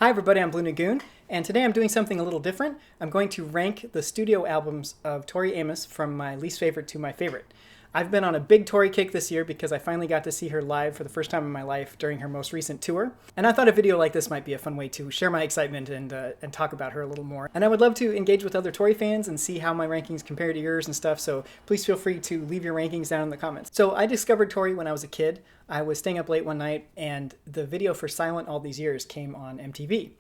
Hi everybody, I'm Blue Lagoon, and today I'm doing something a little different. I'm going to rank the studio albums of Tori Amos from my least favorite to my favorite. I've been on a big Tori kick this year because I finally got to see her live for the first time in my life during her most recent tour, and I thought a video like this might be a fun way to share my excitement and talk about her a little more. And I would love to engage with other Tori fans and see how my rankings compare to yours and stuff, so please feel free to leave your rankings down in the comments. So I discovered Tori when I was a kid. I was staying up late one night, and the video for Silent All These Years came on MTV.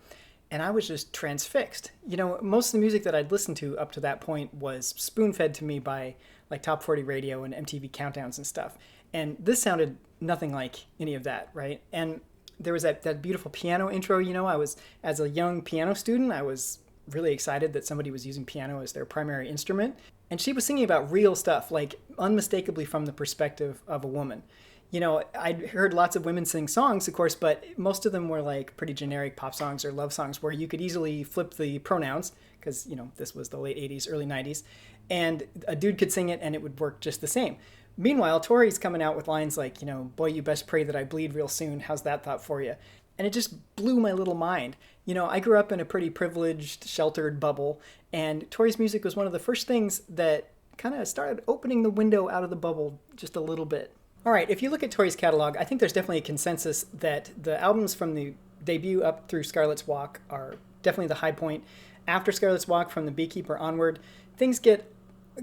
And I was just transfixed. You know, most of the music that I'd listened to up to that point was spoon-fed to me by like Top 40 radio and MTV countdowns and stuff. And this sounded nothing like any of that, right? And there was that beautiful piano intro, you know. As a young piano student, I was really excited that somebody was using piano as their primary instrument. And she was singing about real stuff, like unmistakably from the perspective of a woman. You know, I'd heard lots of women sing songs, of course, but most of them were like pretty generic pop songs or love songs where you could easily flip the pronouns because, you know, this was the late 80s, early 90s, and a dude could sing it and it would work just the same. Meanwhile, Tori's coming out with lines like, you know, boy, you best pray that I bleed real soon. How's that thought for you? And it just blew my little mind. You know, I grew up in a pretty privileged, sheltered bubble, and Tori's music was one of the first things that kind of started opening the window out of the bubble just a little bit. All right, if you look at Tori's catalog, I think there's definitely a consensus that the albums from the debut up through Scarlet's Walk are definitely the high point. After Scarlet's Walk, from the Beekeeper onward, things get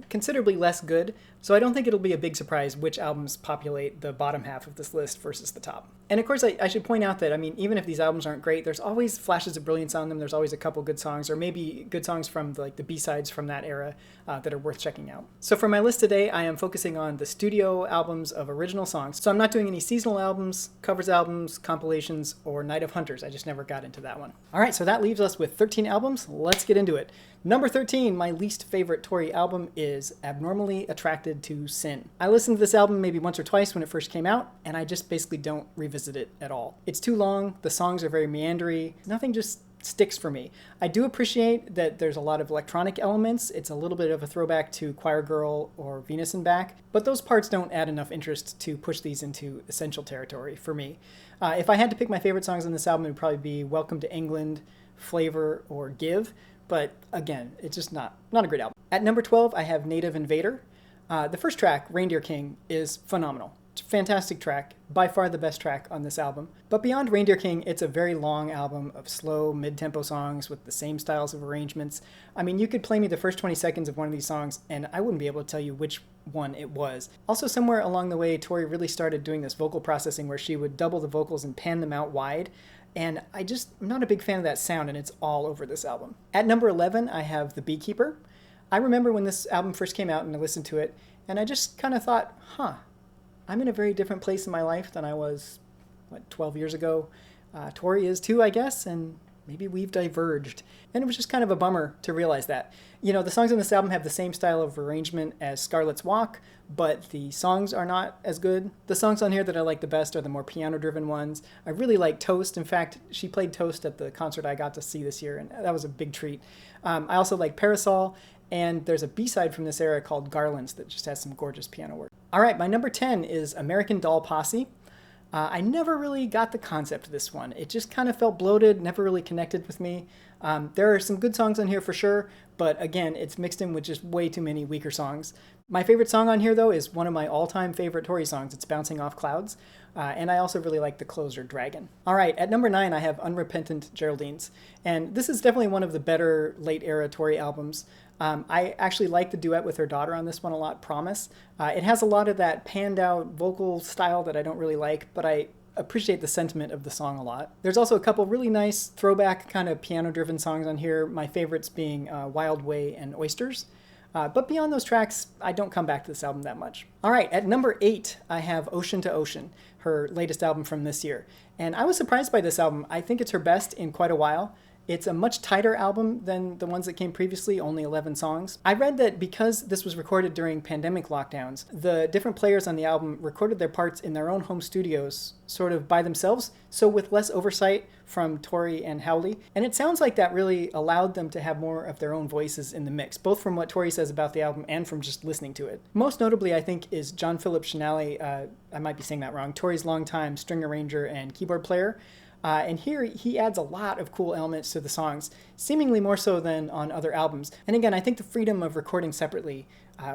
considerably less good, so I don't think it'll be a big surprise which albums populate the bottom half of this list versus the top. And of course, I should point out that, I mean, even if these albums aren't great, there's always flashes of brilliance on them. There's always a couple good songs, or maybe good songs from the B-sides from that era that are worth checking out. So for my list today, I am focusing on the studio albums of original songs. So I'm not doing any seasonal albums, covers albums, compilations, or Night of Hunters. I just never got into that one. All right, so that leaves us with 13 albums. Let's get into it. Number 13, my least favorite Tori album, is Abnormally Attracted to Sin. I listened to this album maybe once or twice when it first came out, and I just basically don't revisit it at all. It's too long, the songs are very meandery, nothing just sticks for me. I do appreciate that there's a lot of electronic elements. It's a little bit of a throwback to Choirgirl or Venus and Back, but those parts don't add enough interest to push these into essential territory for me. If I had to pick my favorite songs on this album, it would probably be Welcome to England, Flavor, or Give. But again, it's just not a great album. At number 12, I have Native Invader. The first track, Reindeer King, is phenomenal. It's a fantastic track, by far the best track on this album. But beyond Reindeer King, it's a very long album of slow, mid-tempo songs with the same styles of arrangements. I mean, you could play me the first 20 seconds of one of these songs, and I wouldn't be able to tell you which one it was. Also, somewhere along the way, Tori really started doing this vocal processing where she would double the vocals and pan them out wide. And I'm not a big fan of that sound, and it's all over this album. At number 11, I have The Beekeeper. I remember when this album first came out and I listened to it, and I just kind of thought, I'm in a very different place in my life than I was, 12 years ago. Tori is too, I guess, and maybe we've diverged. And it was just kind of a bummer to realize that. You know, the songs on this album have the same style of arrangement as Scarlet's Walk, but the songs are not as good. The songs on here that I like the best are the more piano-driven ones. I really like Toast. In fact, she played Toast at the concert I got to see this year, and that was a big treat. I also like Parasol, and there's a B-side from this era called Garlands that just has some gorgeous piano work. All right, my number 10 is American Doll Posse. I never really got the concept of this one. It just kind of felt bloated, never really connected with me. There are some good songs on here for sure, but again, it's mixed in with just way too many weaker songs. My favorite song on here, though, is one of my all-time favorite Tori songs. It's Bouncing Off Clouds, and I also really like the closer, Dragon. All right, at number 9, I have Unrepentant Geraldines, and this is definitely one of the better late-era Tori albums. I actually like the duet with her daughter on this one a lot, Promise. It has a lot of that panned-out vocal style that I don't really like, but I appreciate the sentiment of the song a lot. There's also a couple really nice throwback kind of piano-driven songs on here, my favorites being Wild Way and Oysters. But beyond those tracks, I don't come back to this album that much. All right, at number 8, I have Ocean to Ocean, her latest album from this year. And I was surprised by this album. I think it's her best in quite a while. It's a much tighter album than the ones that came previously, only 11 songs. I read that because this was recorded during pandemic lockdowns, the different players on the album recorded their parts in their own home studios, sort of by themselves, so with less oversight from Tori and Howley. And it sounds like that really allowed them to have more of their own voices in the mix, both from what Tori says about the album and from just listening to it. Most notably, I think, is John Philip Shinali, I might be saying that wrong, Tori's longtime string arranger and keyboard player. And here he adds a lot of cool elements to the songs, seemingly more so than on other albums. And again, I think the freedom of recording separately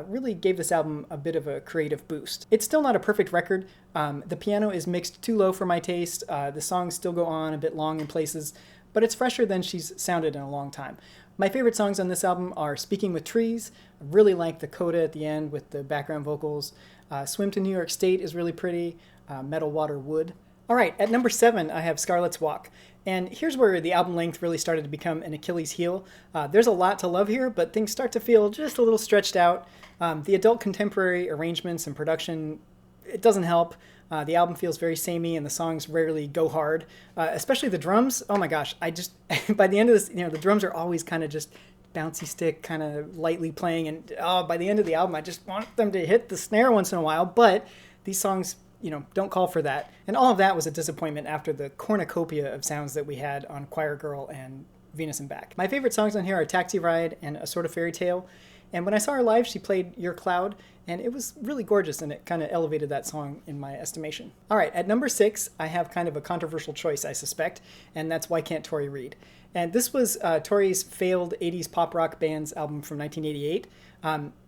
really gave this album a bit of a creative boost. It's still not a perfect record. The piano is mixed too low for my taste. The songs still go on a bit long in places, but it's fresher than she's sounded in a long time. My favorite songs on this album are Speaking with Trees. I really like the coda at the end with the background vocals. Swim to New York State is really pretty. Metal, Water, Wood. All right, at number 7, I have Scarlet's Walk. And here's where the album length really started to become an Achilles heel. There's a lot to love here, but things start to feel just a little stretched out. The adult contemporary arrangements and production, it doesn't help. The album feels very samey, and the songs rarely go hard. Especially the drums. Oh my gosh, by the end of this, the drums are always kind of just bouncy stick, kind of lightly playing, and by the end of the album, I just want them to hit the snare once in a while. But these songs, don't call for that. And all of that was a disappointment after the cornucopia of sounds that we had on Choirgirl and Venus and Back. My favorite songs on here are Taxi Ride and A Sort of Fairy Tale. And when I saw her live, she played Your Cloud, and it was really gorgeous, and it kind of elevated that song in my estimation. All right, at number 6, I have kind of a controversial choice, I suspect, and that's Why Can't Tori Read? And this was Tori's failed 80s pop rock band's album from 1988.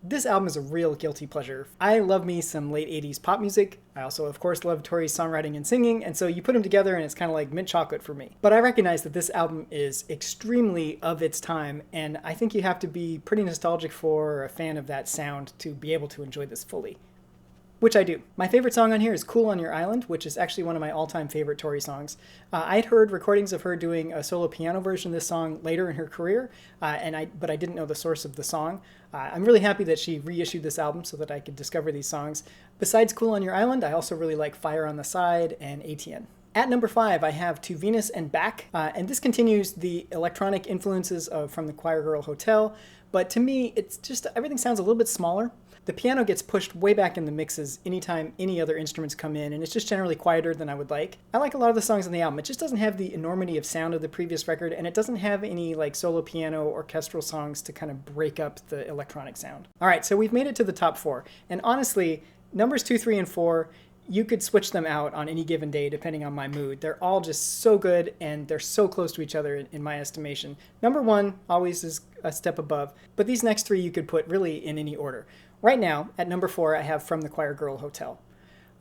This album is a real guilty pleasure. I love me some late 80s pop music. I also, of course, love Tori's songwriting and singing, and so you put them together and it's kind of like mint chocolate for me. But I recognize that this album is extremely of its time, and I think you have to be pretty nostalgic for or a fan of that sound to be able to enjoy this fully. Which I do. My favorite song on here is Cool on Your Island, which is actually one of my all-time favorite Tori songs. I'd heard recordings of her doing a solo piano version of this song later in her career, but I didn't know the source of the song. I'm really happy that she reissued this album so that I could discover these songs. Besides Cool on Your Island, I also really like Fire on the Side and ATN. At number 5, I have To Venus and Back, and this continues the electronic influences from the Choirgirl Hotel, but to me, it's just, everything sounds a little bit smaller. The piano gets pushed way back in the mixes anytime any other instruments come in, and it's just generally quieter than I would like. I like a lot of the songs on the album. It just doesn't have the enormity of sound of the previous record, and it doesn't have any like solo piano orchestral songs to kind of break up the electronic sound. All right, so we've made it to the top 4, and honestly, numbers 2, 3, and 4, you could switch them out on any given day depending on my mood. They're all just so good, and they're so close to each other in my estimation. Number 1 always is a step above, but these next 3 you could put really in any order. Right now, at number 4, I have From the Choirgirl Hotel.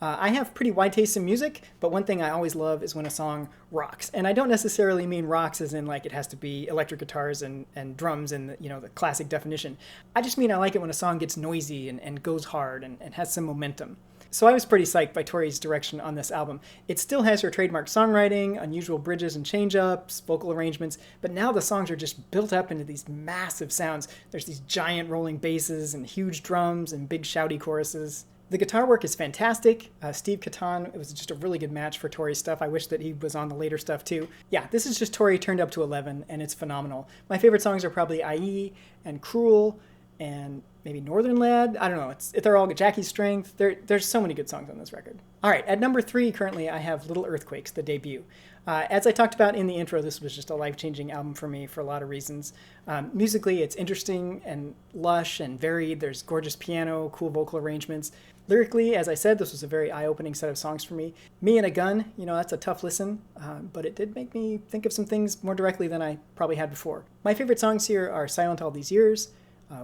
I have pretty wide taste in music, but one thing I always love is when a song rocks. And I don't necessarily mean rocks as in like it has to be electric guitars and drums and the classic definition. I just mean I like it when a song gets noisy and goes hard and has some momentum. So I was pretty psyched by Tori's direction on this album. It still has her trademark songwriting, unusual bridges and change-ups, vocal arrangements, but now the songs are just built up into these massive sounds. There's these giant rolling basses and huge drums and big shouty choruses. The guitar work is fantastic. Steve Catan, it was just a really good match for Tori's stuff. I wish that he was on the later stuff too. Yeah, this is just Tori turned up to 11, and it's phenomenal. My favorite songs are probably IE and Cruel and maybe Northern Lad. I don't know. They're all good. Jackie's Strength. There's so many good songs on this record. All right, at number 3 currently I have Little Earthquakes, the debut. As I talked about in the intro, this was just a life-changing album for me for a lot of reasons. Musically, it's interesting and lush and varied. There's gorgeous piano, cool vocal arrangements. Lyrically, as I said, this was a very eye-opening set of songs for me. Me and a Gun, that's a tough listen, but it did make me think of some things more directly than I probably had before. My favorite songs here are Silent All These Years,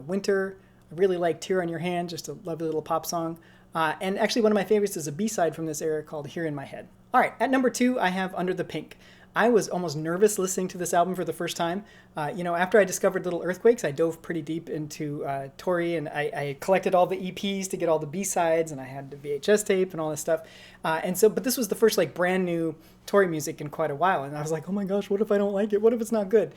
Winter. I really like Tear on Your Hand, just a lovely little pop song. And actually one of my favorites is a B-side from this era called Here in My Head. All right, at number 2, I have Under the Pink. I was almost nervous listening to this album for the first time. After I discovered Little Earthquakes, I dove pretty deep into Tori, and I collected all the EPs to get all the B-sides, and I had the VHS tape and all this stuff. But this was the first brand new Tori music in quite a while, and I was like, oh my gosh, what if I don't like it? What if it's not good?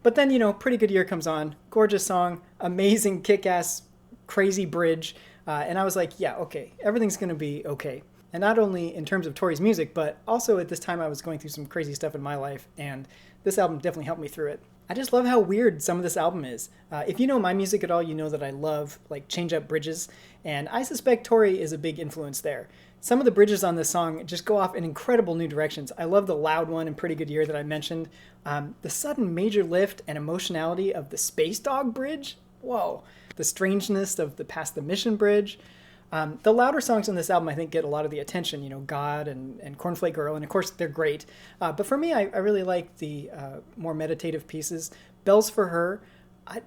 But then, Pretty Good Year comes on, gorgeous song, amazing kick-ass, crazy bridge, and I was like, yeah, okay, everything's gonna be okay. And not only in terms of Tori's music, but also at this time I was going through some crazy stuff in my life, and this album definitely helped me through it. I just love how weird some of this album is. If you know my music at all, you know that I love change-up bridges, and I suspect Tori is a big influence there. Some of the bridges on this song just go off in incredible new directions. I love the loud one in Pretty Good Year that I mentioned. The sudden major lift and emotionality of the Space Dog bridge, whoa. The strangeness of the Past the Mission bridge. The louder songs on this album, I think, get a lot of the attention, you know, God and Cornflake Girl, and of course they're great. But for me, I really like the more meditative pieces. Bells for Her,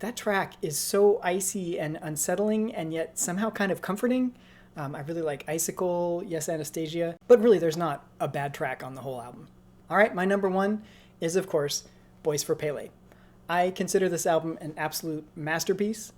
that track is so icy and unsettling and yet somehow kind of comforting. I really like Icicle, Yes Anastasia, but really there's not a bad track on the whole album. All right, my number one is, of course, Boys for Pele. I consider this album an absolute masterpiece.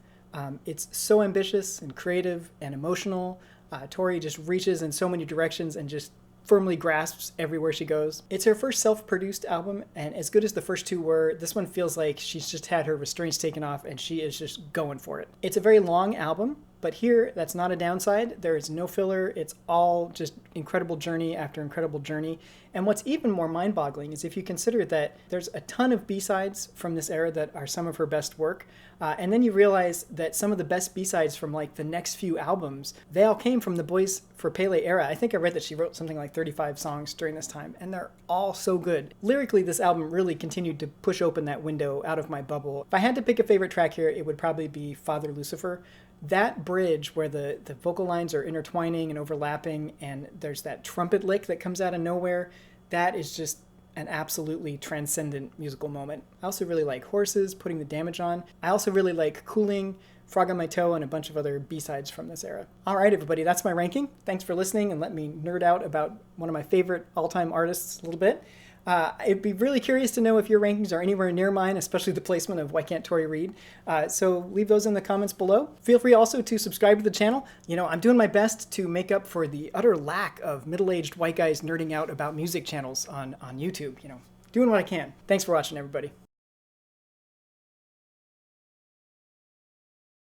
It's so ambitious and creative and emotional. Tori just reaches in so many directions and just firmly grasps everywhere she goes. It's her first self-produced album, and as good as the first two were, this one feels like she's just had her restraints taken off and she is just going for it. It's a very long album, but here, that's not a downside. There is no filler. It's all just incredible journey after incredible journey. And what's even more mind-boggling is if you consider that there's a ton of B-sides from this era that are some of her best work, and then you realize that some of the best B-sides from like the next few albums, they all came from the Boys for Pele era. I think I read that she wrote something like 35 songs during this time, and they're all so good. Lyrically, this album really continued to push open that window out of my bubble. If I had to pick a favorite track here, it would probably be Father Lucifer. That bridge where the vocal lines are intertwining and overlapping, and there's that trumpet lick that comes out of nowhere, that is just an absolutely transcendent musical moment. I also really like Horses, Putting the Damage On. I also really like Cooling, Frog on My Toe, and a bunch of other B-sides from this era. All right, everybody, that's my ranking. Thanks for listening and let me nerd out about one of my favorite all-time artists a little bit. I'd be really curious to know if your rankings are anywhere near mine, especially the placement of Why Can't Tori Read? So leave those in the comments below. Feel free also to subscribe to the channel. You know, I'm doing my best to make up for the utter lack of middle-aged white guys nerding out about music channels on YouTube. You know, doing what I can. Thanks for watching, everybody.